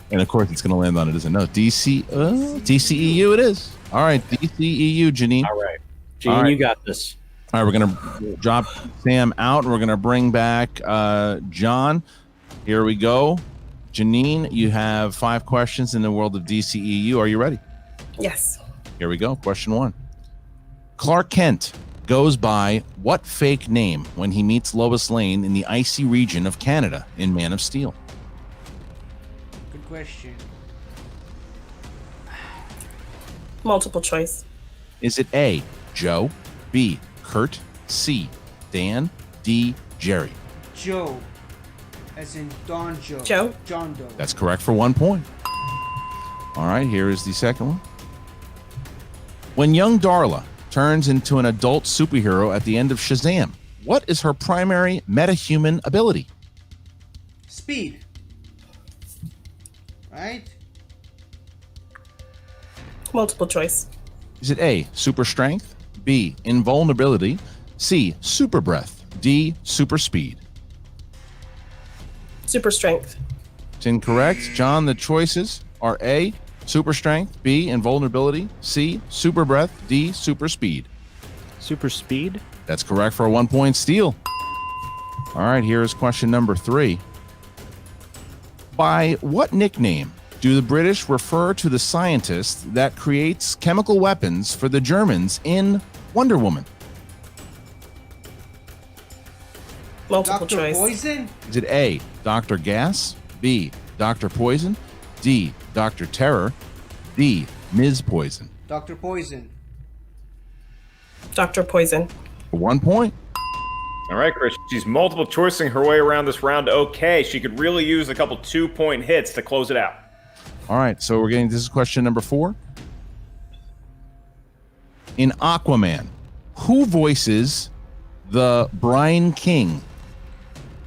And of course, it's going to land on it, isn't it? No, DCEU it is. All right, DCEU, Jeannine. All right. Jeannine, you got this. All right, we're going to drop Sam out, and we're going to bring back John. Here we go. Jeannine, you have 5 questions in the world of DCEU. Are you ready? Yes. Here we go. Question 1. Clark Kent goes by what fake name when he meets Lois Lane in the icy region of Canada in Man of Steel? Good question. Multiple choice. Is it A, Joe, B, Kurt, C, Dan, D, Jerry? Joe. As in Don Joe. Joe. John Doe. That's correct for 1 point. All right, here is the second one. When young Darla turns into an adult superhero at the end of Shazam, what is her primary metahuman ability? Speed. Right? Multiple choice. Is it A, super strength, B, invulnerability, C, super breath, D, super speed? Super strength. It's incorrect. John, the choices are A, super strength, B, invulnerability, C, super breath, D, super speed. Super speed? That's correct for a 1 point steal. All right, here is question number 3. By what nickname do the British refer to the scientist that creates chemical weapons for the Germans in Wonder Woman? Multiple Dr. choice. Poison? Is it A, Dr. Gas, B, Dr. Poison, D, Dr. Terror, D, Ms. Poison? Dr. Poison. Dr. Poison. For 1 point. All right, Chris. She's multiple choicing her way around this round. Okay, she could really use a couple 2-point hits to close it out. All right, so this is question number 4. In Aquaman, who voices the Brine King?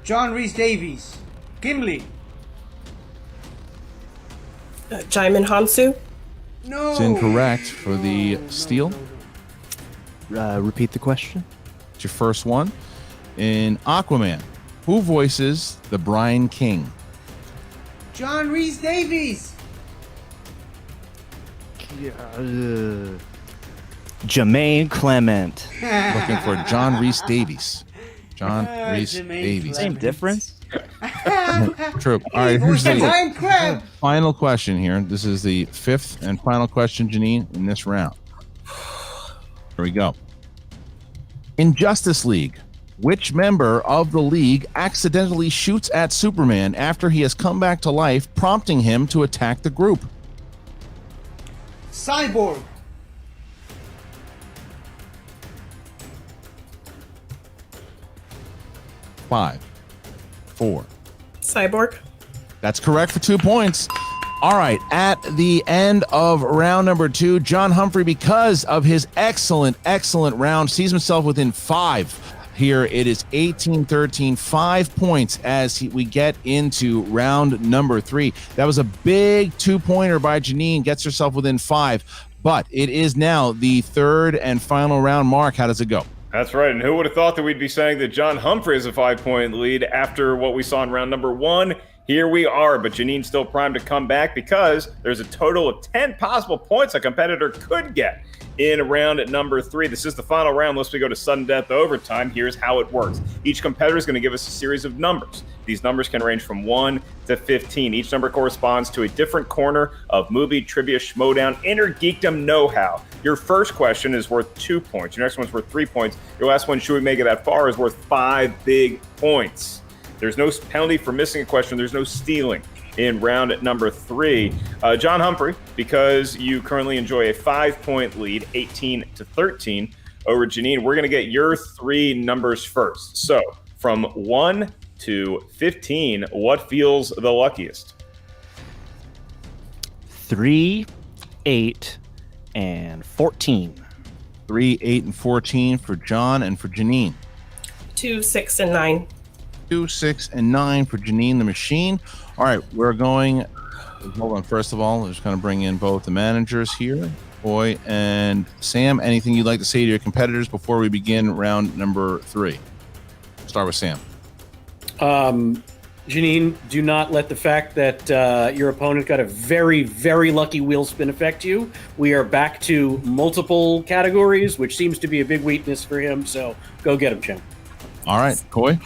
John Rhys Davies. Gimli. Jaimin Hansu. No. It's incorrect for the steal. Repeat the question. your first one. In Aquaman, who voices the Brine King? John Rhys Davies. Jermaine Clement. Looking for John Rhys Davies. John Rhys Jermaine Davies. Same difference. True. All right, here's the Time crab. final question here. This is the fifth and final question, Jeannine, in this round. Here we go. In Justice League, which member of the League accidentally shoots at Superman after he has come back to life, prompting him to attack the group? Cyborg. Five, 4. Cyborg. That's correct for 2 points. All right, at the end of round number 2, John Humphrey, because of his excellent round, sees himself within 5. Here it is 18-13, 5 points as we get into round number 3. That was a big 2-pointer by Jeannine, gets herself within 5. But it is now the third and final round. Mark, how does it go? That's right, and who would have thought that we'd be saying that John Humphrey is a 5-point lead after what we saw in round number 1? Here we are, but Jeannine's still primed to come back because there's a total of 10 possible points a competitor could get in round number 3. This is the final round unless we go to sudden death overtime. Here's how it works. Each competitor is going to give us a series of numbers. These numbers can range from 1 to 15. Each number corresponds to a different corner of movie, trivia, Schmoedown, Innergeekdom know-how. Your first question is worth 2 points. Your next one's worth 3 points. Your last one, should we make it that far, is worth 5 big points. There's no penalty for missing a question. There's no stealing in round number 3. John Humphrey, because you currently enjoy a 5-point lead, 18-13 over Jeannine, we're going to get your 3 numbers first. So from 1 to 15, what feels the luckiest? 3, 8, and 14. 3, 8, and 14 for John and for Jeannine. 2, 6, and 9. 2, 6, and 9 for Jeannine the Machine. All right, we're going. Hold on. First of all, I'm just going to bring in both the managers here, Boy and Sam. Anything you'd like to say to your competitors before we begin round number 3? Start with Sam. Jeannine, do not let the fact that your opponent got a very, very lucky wheel spin affect you. We are back to multiple categories, which seems to be a big weakness for him. So go get him, Jim. All right, Coy.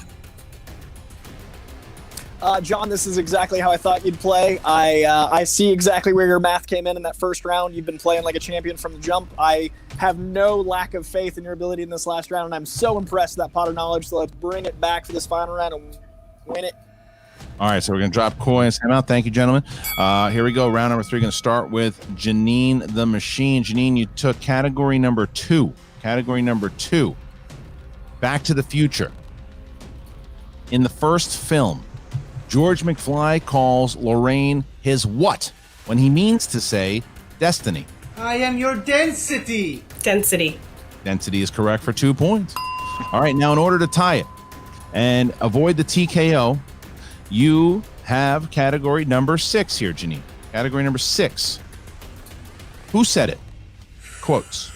John, this is exactly how I thought you'd play. I see exactly where your math came in that first round. You've been playing like a champion from the jump. I have no lack of faith in your ability in this last round, and I'm so impressed with that pot of knowledge. So let's bring it back for this final round and win it. All right, so we're going to drop Coy and Sam out. Thank you, gentlemen. Here we go. Round number 3. Going to start with Jeannine the Machine. Jeannine, you took category number 2. Category number 2. Back to the Future. In the first film, George McFly calls Lorraine his what when he means to say destiny? I am your density. Density. Density is correct for 2 points. All right, now in order to tie it and avoid the TKO, you have category number 6 here, Jeannine. Category number 6. Who said it? Quotes.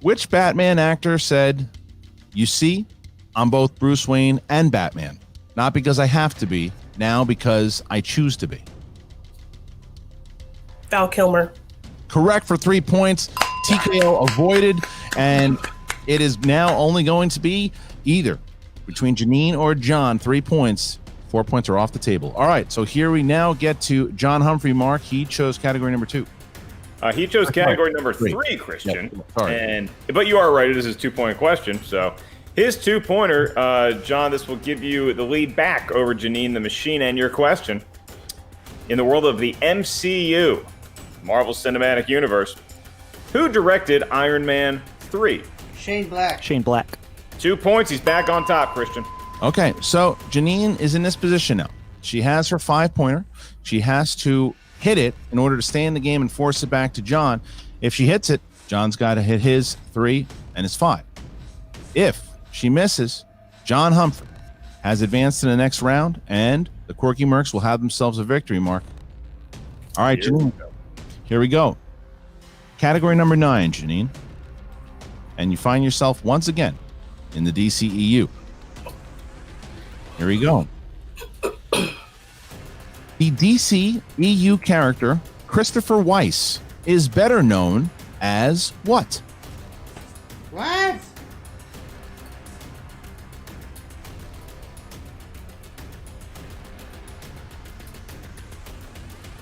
Which Batman actor said, "You see, I'm both Bruce Wayne and Batman. Not because I have to be, now because I choose to be"? Val Kilmer. Correct for 3 points. TKO avoided, and it is now only going to be either between Jeannine or John. 3 points. 4 points are off the table. All right, so here we now get to John Humphrey. Mark, he chose category number 2. He chose category number 3, Christian. Yeah, sorry. But you are right. It is his 2-point question. So his 2-pointer, John, this will give you the lead back over Jeannine the Machine and your question. In the world of the MCU, Marvel Cinematic Universe, who directed Iron Man 3? Shane Black. Shane Black. 2 points. He's back on top, Christian. Okay, so Jeannine is in this position now. She has her 5-pointer. She has to hit it in order to stay in the game and force it back to John. If she hits it, John's got to hit his 3 and his 5. If she misses, John Humphrey has advanced to the next round, and the Quirky Mercs will have themselves a victory, Mark. All right, Jeannine. Here we go. Category number 9, Jeannine. and you find yourself once again in the DCEU. Here we go. The DCEU character Christopher Weiss is better known as what? What?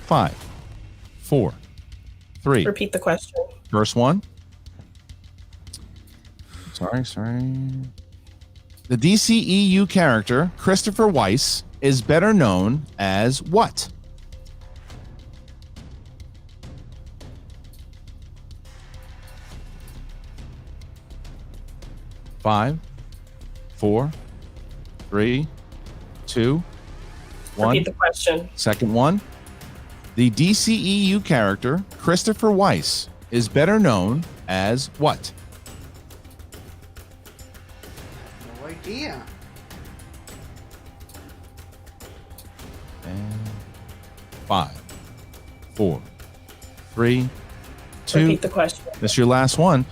Five, four, three. Repeat the question. First one. Sorry. The DCEU character Christopher Weiss is better known as what? Five, four, three, two, one. Repeat the question. Second one. The DCEU character Christopher Weiss is better known as what? No idea. And 5, 4, 3, 2. Repeat the question. This is your last one.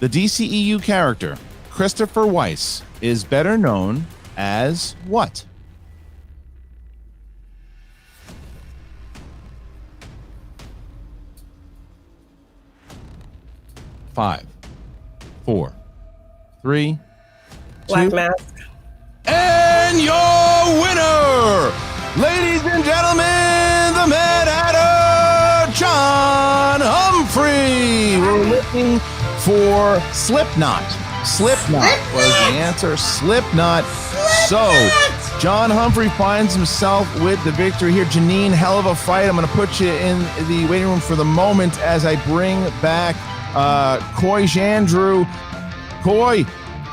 The DCEU character Christopher Weiss is better known as what? Five, four, three, Black two. Mask. And your winner, ladies and gentlemen, the Mad Hatter, John Humphrey. We're looking for Slipknot. Slipknot was the answer. Slipknot. So, John Humphrey finds himself with the victory here. Jeannine, hell of a fight. I'm going to put you in the waiting room for the moment as I bring back Coy Jandrew. Coy,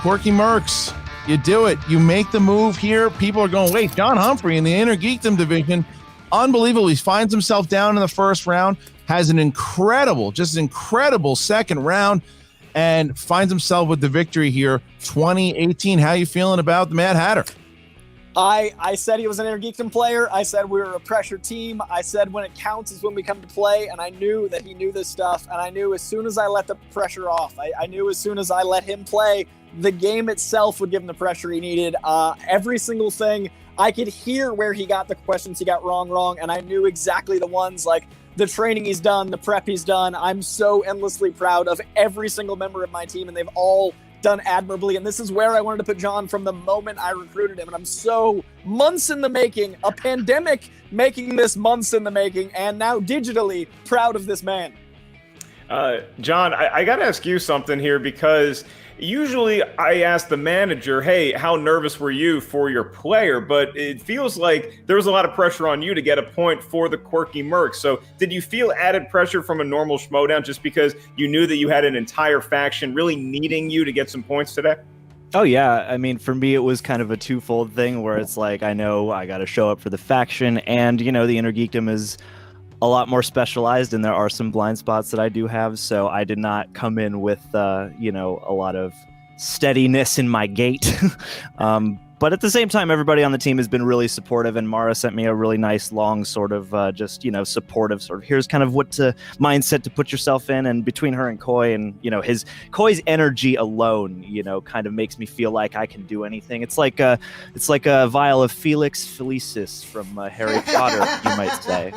Quirky Mercs, you do it. You make the move here. People are going, wait, John Humphrey in the Innergeekdom division. Unbelievable. He finds himself down in the first round, has an incredible second round, and finds himself with the victory here. 2018. How you feeling about the Mad Hatter? I said he was an Innergeekdom player. I said we were a pressure team. I said when it counts is when we come to play, and I knew that he knew this stuff, and I knew as soon as I let the pressure off, I knew as soon as I let him play, the game itself would give him the pressure he needed. Every single thing, I could hear where he got the questions he got wrong, and I knew exactly the ones, like the training he's done, the prep he's done. I'm so endlessly proud of every single member of my team, and they've all done admirably, and this is where I wanted to put John from the moment I recruited him, and I'm so months in the making, a pandemic making this months in the making, and now digitally proud of this man. John, I got to ask you something here, because usually I ask the manager, hey, how nervous were you for your player? But it feels like there was a lot of pressure on you to get a point for the Quirky Mercs. So did you feel added pressure from a normal Schmoedown just because you knew that you had an entire faction really needing you to get some points today? Oh, yeah. I mean, for me, it was kind of a twofold thing where it's like, I know I got to show up for the faction, and, you know, the Innergeekdom is a lot more specialized, and there are some blind spots that I do have, so I did not come in with, you know, a lot of steadiness in my gait. But at the same time, everybody on the team has been really supportive, and Mara sent me a really nice, long sort of just, you know, supportive sort of, here's kind of what mindset to put yourself in, and between her and Coy, and, you know, Coy's energy alone, you know, kind of makes me feel like I can do anything. It's like a vial of Felix Felicis from Harry Potter, you might say.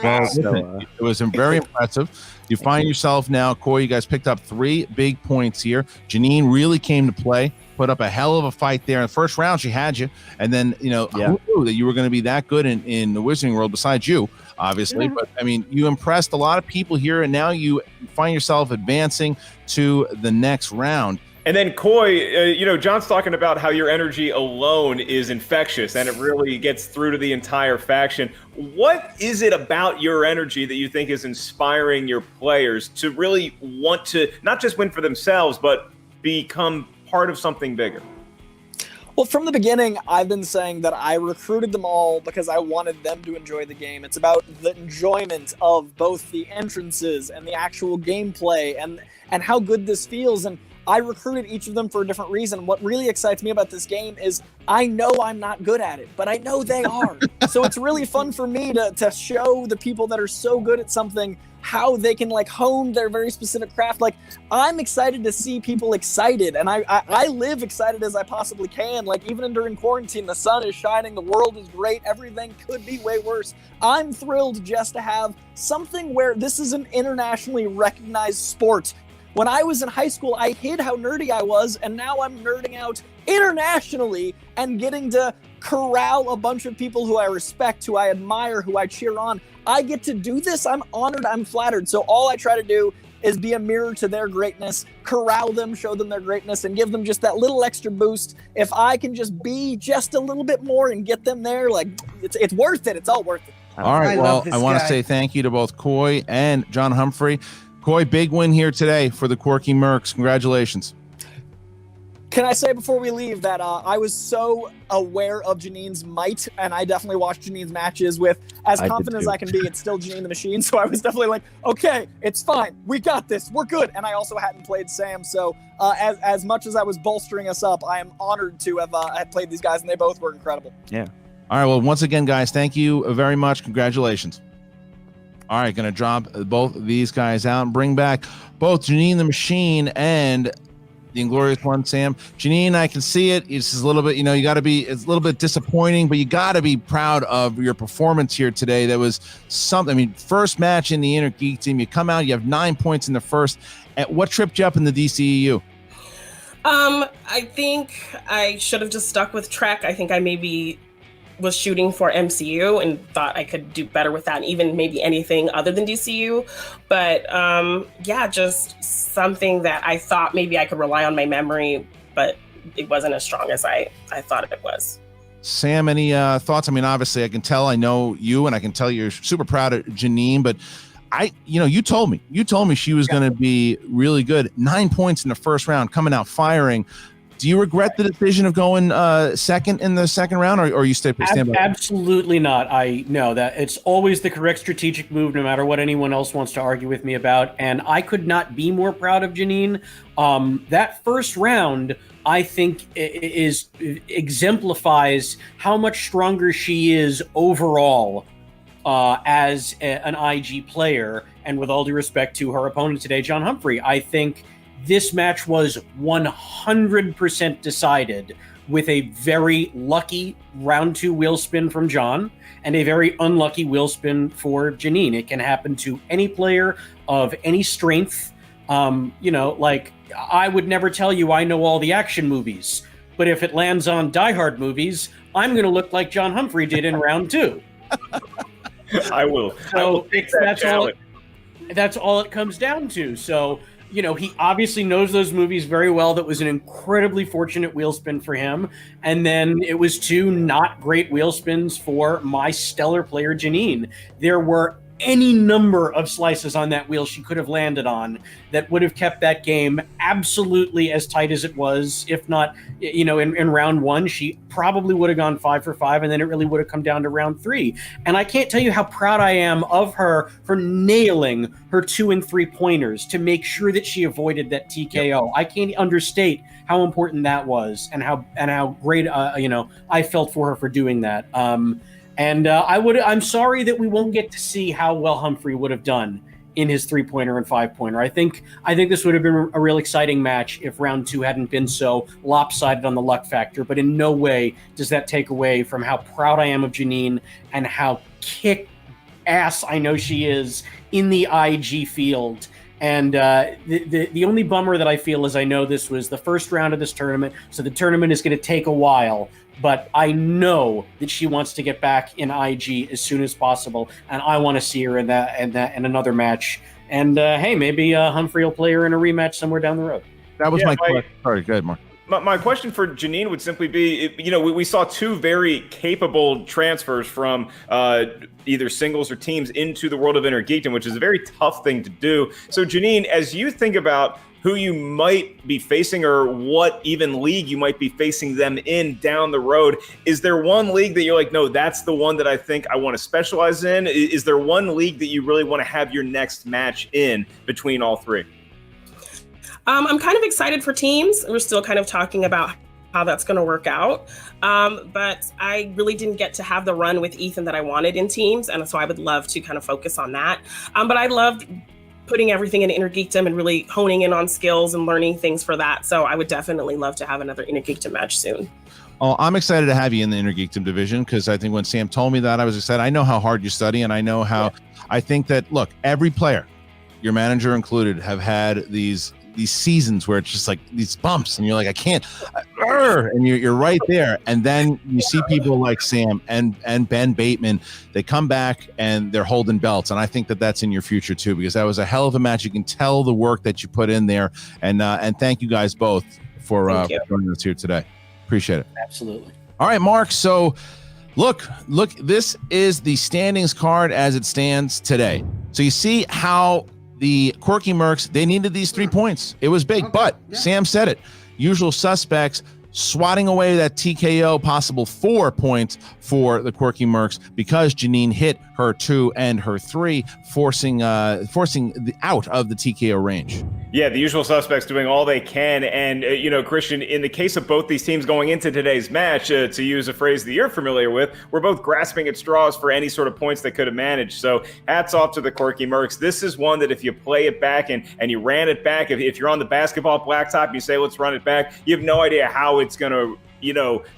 Well, so, it was very impressive. You find yourself now, Coy, you guys picked up 3 big points here. Jeannine really came to play, put up a hell of a fight there. In the first round, she had you. And then, you know, who knew that you were going to be that good in the Wizarding World besides you, obviously. But, I mean, you impressed a lot of people here, and now you find yourself advancing to the next round. And then Coy, you know, John's talking about how your energy alone is infectious and it really gets through to the entire faction. What is it about your energy that you think is inspiring your players to really want to not just win for themselves, but become part of something bigger? Well, from the beginning, I've been saying that I recruited them all because I wanted them to enjoy the game. It's about the enjoyment of both the entrances and the actual gameplay and how good this feels. And I recruited each of them for a different reason. What really excites me about this game is I know I'm not good at it, but I know they are. So it's really fun for me to show the people that are so good at something how they can like hone their very specific craft. Like, I'm excited to see people excited, and I live excited as I possibly can. Like, even during quarantine, the sun is shining, the world is great, everything could be way worse. I'm thrilled just to have something where this is an internationally recognized sport. When I was in high school, I hid how nerdy I was, and now I'm nerding out internationally and getting to corral a bunch of people who I respect, who I admire, who I cheer on. I get to do this. I'm honored. I'm flattered. So all I try to do is be a mirror to their greatness, corral them, show them their greatness, and give them just that little extra boost. If I can just be just a little bit more and get them there, like, it's worth it. It's all worth it. All right. Well, I want to say thank you to both Coy and John Humphrey. Coy, big win here today for the Quirky Mercs. Congratulations. Can I say before we leave that I was so aware of Jeannine's might, and I definitely watched Jeannine's matches with as confident as I can be. It's still Jeannine the Machine, so I was definitely like, okay, it's fine. We got this. We're good. And I also hadn't played Sam, so as much as I was bolstering us up, I am honored to have played these guys, and they both were incredible. Yeah. All right. Well, once again, guys, thank you very much. Congratulations. All right. Going to drop both of these guys out and bring back both Jeannine the Machine and the Inglorious One, Sam. Jeannine, I can see it. It's just a little bit, you got to be, it's a little bit disappointing, but you got to be proud of your performance here today. That was something. I mean, first match in the Innergeekdom, you come out, you have 9 points in the first. At what tripped you up in the DCEU? I think I should have just stuck with Trek. I think I maybe was shooting for MCU and thought I could do better with that, and even maybe anything other than DCU. But yeah, just something that I thought maybe I could rely on my memory, but it wasn't as strong as I thought it was. Sam, any thoughts? I mean, obviously I can tell, I know you, and I can tell you're super proud of Jeannine, but you told me she was going to be really good. 9 points in the first round, coming out firing. Do you regret the decision of going second in the second round, or you stand by? Absolutely not. I know that it's always the correct strategic move, no matter what anyone else wants to argue with me about. And I could not be more proud of Jeannine. That first round, I think, exemplifies how much stronger she is overall as an IG player. And with all due respect to her opponent today, John Humphrey, I think this match was 100% decided with a very lucky round 2 wheel spin from John and a very unlucky wheel spin for Jeannine. It can happen to any player of any strength. Like, I would never tell you I know all the action movies, but if it lands on Die Hard movies, I'm going to look like John Humphrey did in round 2. I will. So take that challenge. That's all it comes down to. So, he obviously knows those movies very well. That was an incredibly fortunate wheel spin for him. And then it was 2 not great wheel spins for my stellar player, Jeannine. There were any number of slices on that wheel she could have landed on that would have kept that game absolutely as tight as it was. If not, in round 1, she probably would have gone 5 for 5, and then it really would have come down to round 3. And I can't tell you how proud I am of her for nailing her 2 and 3 pointers to make sure that she avoided that TKO. I can't understate how important that was and how great I felt for her for doing that. I'm sorry that we won't get to see how well Humphrey would have done in his 3-pointer and 5-pointer. I think this would have been a real exciting match if round 2 hadn't been so lopsided on the luck factor, but in no way does that take away from how proud I am of Jeannine and how kick ass I know she is in the IG field. And the only bummer that I feel is I know this was the first round of this tournament, so the tournament is going to take a while. But I know that she wants to get back in IG as soon as possible, and I want to see her in another match. And hey, maybe Humphrey will play her in a rematch somewhere down the road. That was my question. Sorry, go ahead, Mark. My question for Jeannine would simply be, we saw 2 very capable transfers from either singles or teams into the world of Innergeekdom, which is a very tough thing to do. So, Jeannine, as you think about who you might be facing or what even league you might be facing them in down the road, is there one league that you're like, no, that's the one that I think I want to specialize in? Is there one league that you really want to have your next match in between all 3? I'm kind of excited for teams. We're still kind of talking about how that's going to work out. But I really didn't get to have the run with Ethan that I wanted in teams. And so I would love to kind of focus on that. But I loved putting everything in Innergeekdom and really honing in on skills and learning things for that. So I would definitely love to have another Innergeekdom match soon. Oh, I'm excited to have you in the Innergeekdom division because I think when Sam told me that, I was excited. I know how hard you study, and I know how I think that, look, every player, your manager included, have had these seasons where it's just like these bumps and you're like, I can't, and you're right there. And then you see people like Sam and Ben Bateman, they come back and they're holding belts. And I think that that's in your future too, because that was a hell of a match. You can tell the work that you put in there. And thank you guys both for joining us here today. Appreciate it. Absolutely. All right, Mark. So look, this is the standings card as it stands today. So you see how the Quirky Mercs, they needed these 3 points. It was big, but Sam said it. Usual suspects swatting away that TKO, possible 4 points for the Quirky Mercs because Jeannine hit her 2 and her 3, forcing the out of the TKO range. Yeah, the usual suspects doing all they can. And, Christian, in the case of both these teams going into today's match, to use a phrase that you're familiar with, we're both grasping at straws for any sort of points they could have managed. So hats off to the Quirky Mercs. This is one that if you play it back and you ran it back, if you're on the basketball blacktop and you say, let's run it back, you have no idea how it's going to,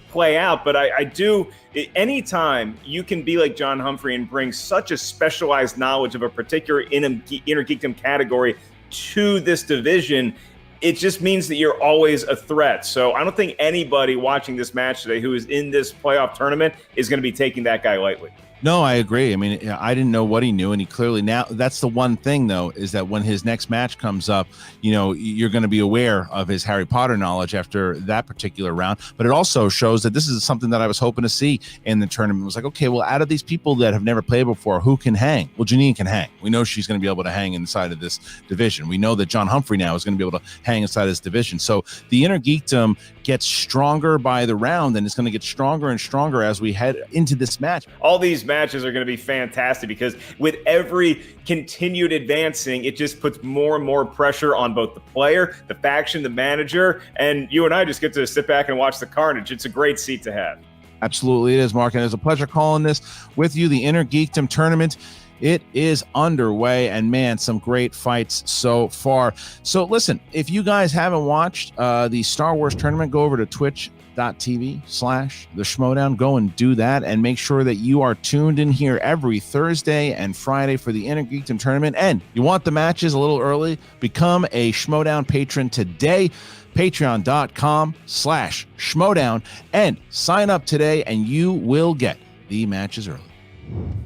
play out. But I do, anytime you can be like John Humphrey and bring such a specialized knowledge of a particular Innergeekdom category to this division, it just means that you're always a threat. So I don't think anybody watching this match today who is in this playoff tournament is going to be taking that guy lightly. No, I agree. I mean, I didn't know what he knew, and he clearly now. That's the one thing, though, is that when his next match comes up, you're going to be aware of his Harry Potter knowledge after that particular round. But it also shows that this is something that I was hoping to see in the tournament. It was like, okay, well, out of these people that have never played before, who can hang? Well, Jeannine can hang. We know she's going to be able to hang inside of this division. We know that John Humphrey now is going to be able to hang inside this division. So the Innergeekdom gets stronger by the round, and it's going to get stronger and stronger as we head into this match. All these matches are going to be fantastic because with every continued advancing, it just puts more and more pressure on both the player, the faction, the manager, and you and I just get to sit back and watch the carnage. It's a great seat to have. Absolutely, it is, Mark, and it's a pleasure calling this with you, the Innergeekdom tournament. It is underway, and man, some great fights so far. So listen, if you guys haven't watched the Star Wars tournament, go over to twitch.tv/the Schmoedown. Go and do that, and make sure that you are tuned in here every Thursday and Friday for the Innergeekdom tournament. And you want the matches a little early, become a Schmoedown patron today. Patreon.com/Schmoedown, and sign up today, and you will get the matches early.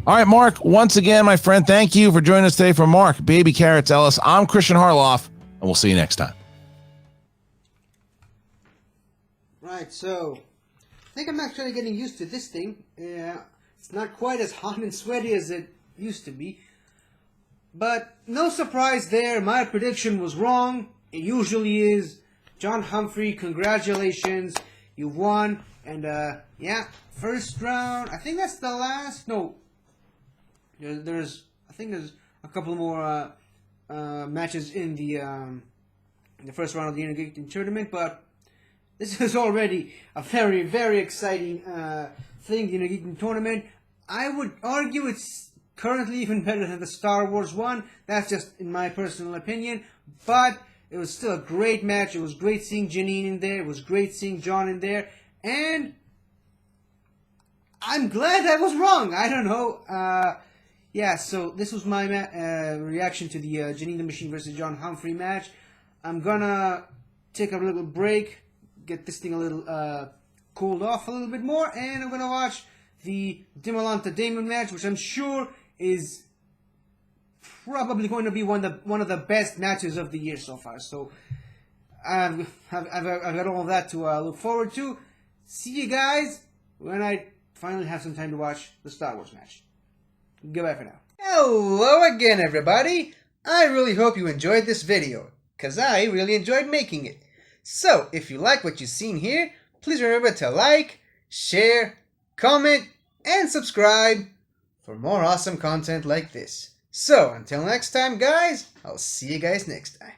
All right, Mark, once again, my friend, thank you for joining us today. For Mark, Baby Carrots Ellis, I'm Christian Harloff, and we'll see you next time. Right, so I think I'm actually getting used to this thing. It's not quite as hot and sweaty as it used to be. But no surprise there, my prediction was wrong. It usually is. John Humphrey, congratulations, you won. And yeah, first round, I think that's the last. No, I think there's a couple more matches in the first round of the Innergeekdom tournament, but this is already a very, very exciting thing, the Innergeekdom tournament. I would argue it's currently even better than the Star Wars one. That's just in my personal opinion, but it was still a great match. It was great seeing Jeannine in there. It was great seeing John in there. And I'm glad I was wrong. I don't know. Yeah, so this was my reaction to the Jeannine the Machine versus John Humphrey match. I'm gonna take a little break, get this thing a little cooled off a little bit more, and I'm gonna watch the Dimolanta Damon match, which I'm sure is probably going to be one of the best matches of the year so far. So I've got all of that to look forward to. See you guys when I finally have some time to watch the Star Wars match. Goodbye for now. Hello again, everybody. I really hope you enjoyed this video, because I really enjoyed making it. So, if you like what you've seen here, please remember to like, share, comment, and subscribe for more awesome content like this. So, until next time, guys, I'll see you guys next time.